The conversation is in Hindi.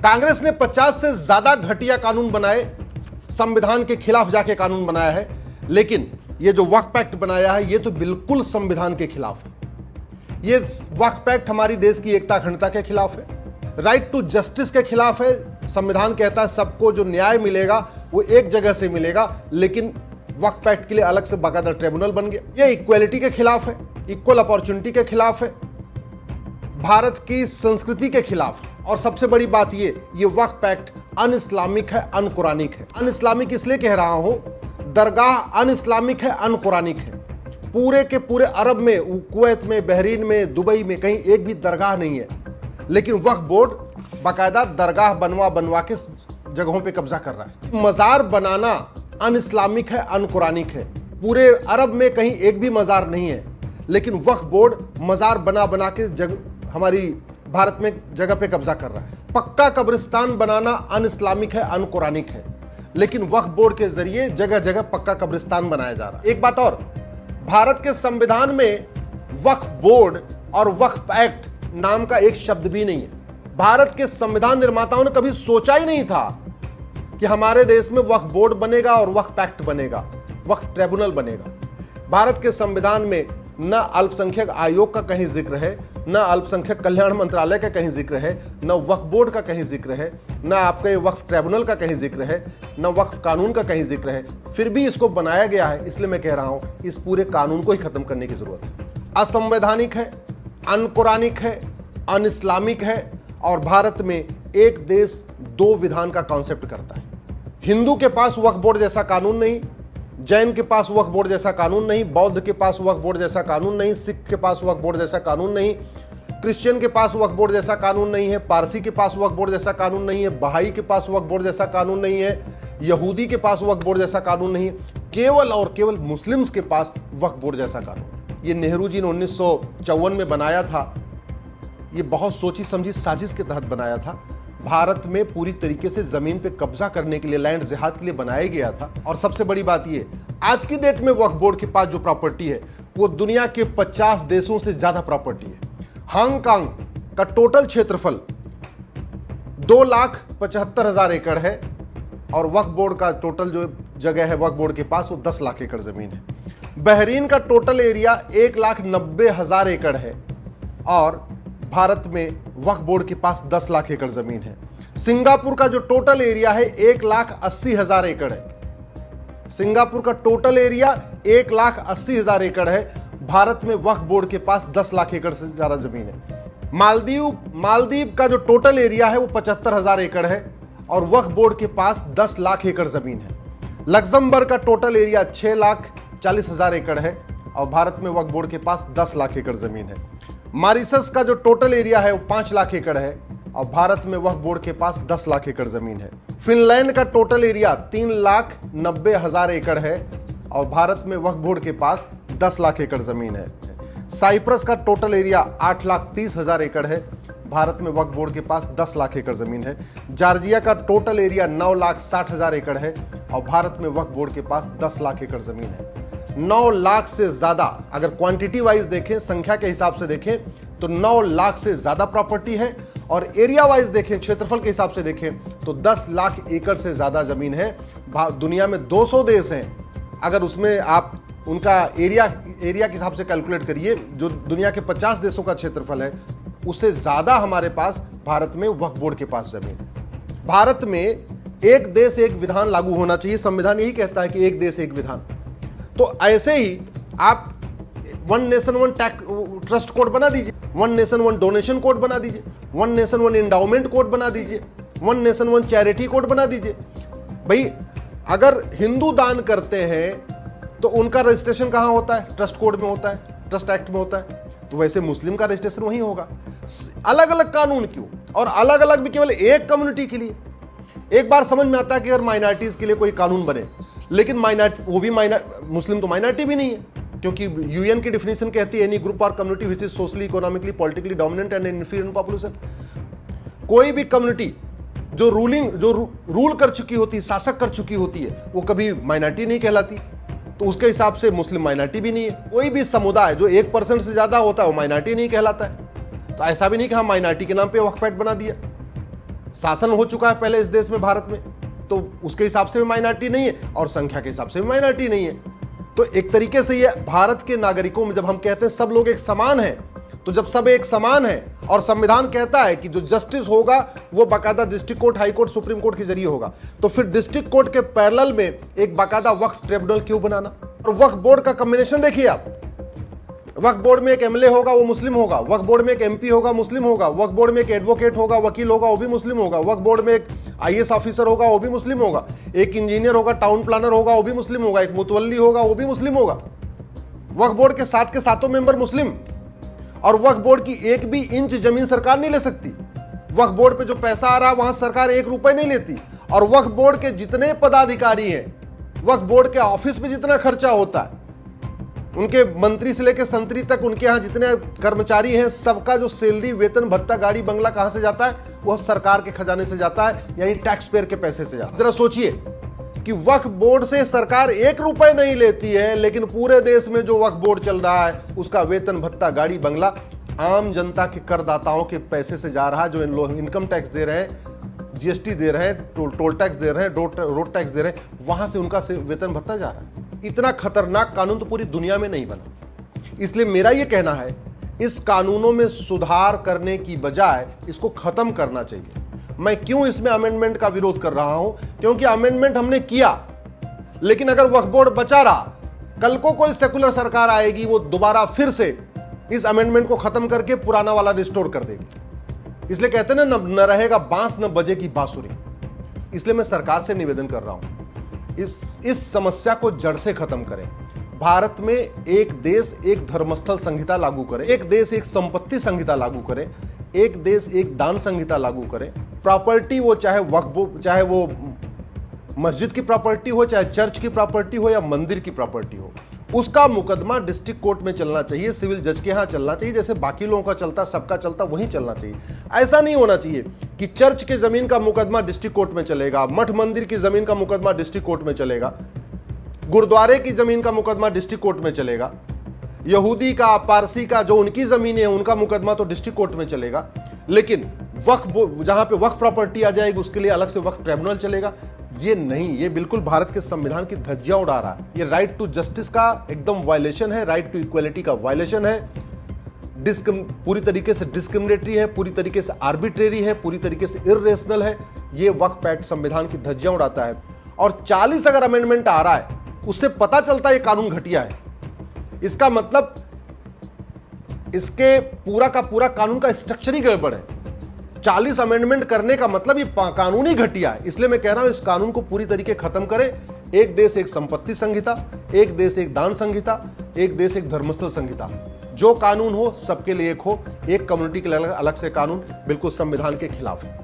कांग्रेस ने 50 से ज्यादा घटिया कानून बनाए, संविधान के खिलाफ जाके कानून बनाया है, लेकिन ये जो वक्फ एक्ट बनाया है ये तो बिल्कुल संविधान के खिलाफ है। ये वक्फ एक्ट हमारी देश की एकता अखंडता के खिलाफ है, राइट टू जस्टिस के खिलाफ है। संविधान कहता है सबको जो न्याय मिलेगा वो एक जगह से मिलेगा, लेकिन वक्फ एक्ट के लिए अलग से बाकायदा ट्रिब्यूनल बन गया। ये इक्वलिटी के खिलाफ है, इक्वल अपॉर्चुनिटी के खिलाफ है, भारत की संस्कृति के खिलाफ है। और सबसे बड़ी बात ये वक्फ एक्ट अन इस्लामिक है, अन कुरानिक है। अन इस्लामिक इसलिए कह रहा हूं, दरगाह अन इस्लामिक है, अन कुरानिक है। पूरे के पूरे अरब में, कुवैत में, बहरीन में, दुबई में कहीं एक भी दरगाह नहीं है, लेकिन वक्फ बोर्ड बाकायदा दरगाह बनवा के जगहों पे कब्जा कर रहा है। मजार बनाना अन इस्लामिक है, अन कुरानिक है। पूरे अरब में कहीं एक भी मजार नहीं है, लेकिन वक्फ बोर्ड मजार बना के हमारी भारत में जगह पे कब्जा कर रहा है। पक्का कब्रिस्तान बनाना अन इस्लामिक है, अन कुरानिक है, लेकिन वक्फ बोर्ड के जरिए जगह जगह पक्का कब्रिस्तान बनाया जा रहा है। एक बात और, भारत के संविधान में वक्फ बोर्ड और वक्फ एक्ट नाम का एक शब्द भी नहीं है। भारत के संविधान निर्माताओं ने कभी सोचा ही नहीं था कि हमारे देश में वक्फ बोर्ड बनेगा और वक्फ एक्ट बनेगा, वक्फ ट्रिब्यूनल बनेगा। भारत के संविधान में न अल्पसंख्यक आयोग का कहीं जिक्र है, न अल्पसंख्यक कल्याण मंत्रालय का कहीं जिक्र है, न वक्फ बोर्ड का कहीं जिक्र है, न आपके वक्फ ट्रिब्यूनल का कहीं जिक्र है, न वक्फ कानून का कहीं जिक्र है। फिर भी इसको बनाया गया है। इसलिए मैं कह रहा हूं इस पूरे कानून को ही खत्म करने की जरूरत है। असंवैधानिक है, अन कुरानिक है, अन इस्लामिक है, और भारत में एक देश दो विधान का कॉन्सेप्ट करता है। हिंदू के पास वक्फ बोर्ड जैसा कानून नहीं, जैन के पास वक्फ बोर्ड जैसा कानून नहीं, बौद्ध के पास वक्फ बोर्ड जैसा कानून नहीं, सिख के पास वक्फ बोर्ड जैसा कानून नहीं, क्रिश्चियन के पास वक्फ बोर्ड जैसा कानून नहीं है, पारसी के पास वक्फ बोर्ड जैसा कानून नहीं है, बहाई के पास वक्फ बोर्ड जैसा कानून नहीं है, यहूदी के पास वक्फ बोर्ड जैसा कानून नहीं है। केवल और केवल मुस्लिम्स के पास वक्फ बोर्ड जैसा कानून। ये नेहरू जी ने 1954 में बनाया था। ये बहुत सोची समझी साजिश के तहत बनाया था। भारत में पूरी तरीके से जमीन पे कब्जा करने के लिए, लैंड जिहाद के लिए बनाया गया था। और सबसे बड़ी बात ये, आज की डेट में वक्फ बोर्ड के पास जो प्रॉपर्टी है वो दुनिया के 50 देशों से ज्यादा प्रॉपर्टी है। हांगकांग का टोटल क्षेत्रफल 2,75,000 एकड़ है, और वक्फ बोर्ड का टोटल जो जगह है वक्फ बोर्ड के पास वो 10 लाख एकड़ जमीन है। बहरीन का टोटल एरिया 1,90,000 एकड़ है, और भारत में वक्फ बोर्ड के पास 10 लाख एकड़ जमीन है। सिंगापुर का जो टोटल एरिया है 1,80,000 एकड़ है। सिंगापुर का टोटल एरिया 1,80,000 एकड़ है। भारत में वक्फ बोर्ड के पास 10 लाख एकड़ से ज्यादा जमीन है। मालदीव का जो टोटल एरिया है वो 75,000 एकड़ है, और वक्फ बोर्ड के पास 10 लाख एकड़ जमीन है। लग्जमबर्ग का टोटल एरिया 6,40,000 एकड़ है, और भारत में वक्फ बोर्ड के पास 10 लाख एकड़ जमीन है। मॉरिशस का जो टोटल एरिया है वो 5 लाख एकड़ है, और भारत में वक्फ बोर्ड के पास 10 लाख एकड़ जमीन है। फिनलैंड का टोटल एरिया 3,90,000 एकड़ है, और भारत में वक्फ बोर्ड के पास 10 लाख एकड़ जमीन है। साइप्रस का टोटल एरिया 8,30,000 एकड़ है, भारत में वक्फ बोर्ड के पास 10 लाख एकड़ जमीन है। जॉर्जिया का टोटल एरिया 9,60,000 एकड़ है, और भारत में वक्फ बोर्ड के पास 10 लाख एकड़ जमीन है। 9 लाख से ज्यादा, अगर क्वांटिटी वाइज देखें, संख्या के हिसाब से देखें तो 9 लाख से ज्यादा प्रॉपर्टी है, और एरिया वाइज देखें, क्षेत्रफल के हिसाब से देखें तो 10 लाख एकड़ से ज्यादा जमीन है। दुनिया में 200 देश हैं, अगर उसमें आप उनका एरिया के हिसाब से कैलकुलेट करिए, जो दुनिया के 50 देशों का क्षेत्रफल है, उससे ज्यादा हमारे पास भारत में वक्फ बोर्ड के पास जमीन है। भारत में एक देश एक विधान लागू होना चाहिए। संविधान यही कहता है कि एक देश एक विधान। तो ऐसे ही आप one nation one tax trust code बना दीजिए, one nation one donation code बना दीजिए, one nation one endowment code बना दीजिए, one nation one charity code बना दीजिए। भाई अगर हिंदू दान करते हैं तो उनका रजिस्ट्रेशन कहां होता है? ट्रस्ट कोड में होता है, ट्रस्ट एक्ट में होता है। तो वैसे मुस्लिम का रजिस्ट्रेशन वहीं होगा। अलग अलग कानून क्यों, और अलग अलग भी केवल एक कम्युनिटी के लिए। एक बार समझ में आता है कि अगर माइनॉरिटीज के लिए कोई कानून बने, लेकिन मुस्लिम तो माइनॉरिटी भी नहीं है, क्योंकि यूएन की डिफिनेशन कहती है एनी ग्रुप और community which is socially, economically, politically dominant and inferior population. कोई भी कम्युनिटी जो रूल कर चुकी होती है, शासक कर चुकी होती है, वो कभी माइनॉरिटी नहीं कहलाती। तो उसके हिसाब से मुस्लिम माइनॉरिटी भी नहीं है। कोई भी समुदाय जो 1% से ज्यादा होता है वो माइनॉरिटी नहीं कहलाता है। तो ऐसा भी नहीं कि हम माइनॉरिटी के नाम पे वक्फ एक्ट बना दिया। शासन हो चुका है पहले इस देश में, भारत में, तो उसके हिसाब से भी माइनॉरिटी नहीं है और संख्या के हिसाब से भी माइनॉरिटी नहीं है। तो एक तरीके से ये भारत के नागरिकों में जब हम कहते हैं सब लोग एक समान हैं, तो जब सब एक समान है और संविधान कहता है कि जो जस्टिस होगा वो बाकायदा district court, high court, supreme court के जरिए होगा, तो फिर डिस्ट्रिक्ट कोर्ट के पैरेलल में एक बाकायदा वक्फ ट्रिब्यूनल क्यों बनाना? और वक्फ बोर्ड का कॉम्बिनेशन देखिए आप, वक्फ बोर्ड में एक एमएलए होगा वो मुस्लिम होगा, वक्फ बोर्ड में एक एमपी होगा मुस्लिम होगा, वक्फ बोर्ड में एक एडवोकेट होगा, वकील होगा, वो भी मुस्लिम होगा, वक्फ बोर्ड में एक आईएएस ऑफिसर होगा, वो भी मुस्लिम होगा, एक इंजीनियर होगा, टाउन प्लानर होगा, वो भी मुस्लिम होगा, एक मुतवल्ली होगा, वो भी मुस्लिम होगा। वक्फ बोर्ड के सातों मेंबर मुस्लिम। और वक्फ बोर्ड की एक भी इंच जमीन सरकार नहीं ले सकती। वक्फ बोर्ड पे जो पैसा आ रहा है वहां सरकार 1 रुपए नहीं लेती। और वक्फ बोर्ड के जितने पदाधिकारी हैं, वक्फ बोर्ड के ऑफिस पे जितना खर्चा होता है, उनके मंत्री से लेकर संतरी तक, उनके यहाँ जितने कर्मचारी हैं, सबका जो सैलरी, वेतन, भत्ता, गाड़ी बंगला कहां से जाता है? वह सरकार के खजाने से जाता है, यानी टैक्स पेयर के पैसे से जाता है। जरा सोचिए कि वक्फ बोर्ड से सरकार 1 रुपए नहीं लेती है, लेकिन पूरे देश में जो वक्फ बोर्ड चल रहा है उसका वेतन, भत्ता, गाड़ी बंगला आम जनता के करदाताओं के पैसे से जा रहा है, जो इन लोग इनकम टैक्स दे रहे हैं, जीएसटी दे रहे हैं, टोल टैक्स दे रहे हैं, रोड टैक्स दे रहे हैं, वहां से उनका वेतन भत्ता जा रहा है। इतना खतरनाक कानून तो पूरी दुनिया में नहीं बना। इसलिए मेरा यह कहना है, इस कानूनों में सुधार करने की बजाय इसको खत्म करना चाहिए। मैं क्यों इसमें अमेंडमेंट का विरोध कर रहा हूं? क्योंकि अमेंडमेंट हमने किया, लेकिन अगर वक्फ बोर्ड बचा रहा, कल को कोई सेकुलर सरकार आएगी, वो दोबारा फिर से इस अमेंडमेंट को खत्म करके पुराना वाला रिस्टोर कर देगी। इसलिए कहते हैं ना, न रहेगा बांस न बजेगी बांसुरी। इसलिए मैं सरकार से निवेदन कर रहा हूं, इस समस्या को जड़ से खत्म करें। भारत में एक देश एक धर्मस्थल संहिता लागू करें, एक देश एक संपत्ति संहिता लागू करें, एक देश एक दान संहिता लागू करें। प्रॉपर्टी, वो चाहे वक्फ, चाहे वो मस्जिद की प्रॉपर्टी हो, चाहे चर्च की प्रॉपर्टी हो या मंदिर की प्रॉपर्टी हो, उसका मुकदमा डिस्ट्रिक्ट कोर्ट में चलना चाहिए, सिविल जज के यहां चलना चाहिए। जैसे बाकी लोगों का चलता, सबका चलता, वहीं चलना चाहिए। ऐसा नहीं होना चाहिए कि चर्च के जमीन का मुकदमा डिस्ट्रिक्ट कोर्ट में चलेगा, मठ मंदिर की जमीन का मुकदमा डिस्ट्रिक्ट कोर्ट में चलेगा, गुरुद्वारे की जमीन का मुकदमा डिस्ट्रिक्ट कोर्ट में चलेगा, यहूदी का, पारसी का जो उनकी जमीन है उनका मुकदमा तो डिस्ट्रिक्ट कोर्ट में चलेगा, लेकिन वक्फ, जहां पे वक्फ प्रॉपर्टी आ जाएगी उसके लिए अलग से वक्फ ट्रिब्यूनल चलेगा। ये नहीं, ये बिल्कुल भारत के संविधान की धज्जियां उड़ा रहा है। ये राइट टू जस्टिस का एकदम वायलेशन है, राइट टू इक्वलिटी का वायलेशन है, पूरी तरीके से डिस्क्रिमिनेटरी है, पूरी तरीके से आर्बिट्रेरी है, पूरी तरीके से इर्रेशनल है। ये वक्फ एक्ट संविधान की धज्जियां उड़ाता है। और 40 अगर अमेंडमेंट आ रहा है, उससे पता चलता है ये कानून घटिया है। इसका मतलब इसके पूरा का पूरा कानून का स्ट्रक्चर ही गड़बड़ है। 40 अमेंडमेंट करने का मतलब ये कानून ही घटिया है। इसलिए मैं कह रहा हूं, इस कानून को पूरी तरीके खत्म करें। एक देश एक संपत्ति संहिता, एक देश एक दान संहिता, एक देश एक धर्मस्थल संहिता। जो कानून हो सबके लिए एक हो, एक कम्युनिटी के लिए अलग से कानून बिल्कुल संविधान के खिलाफ है।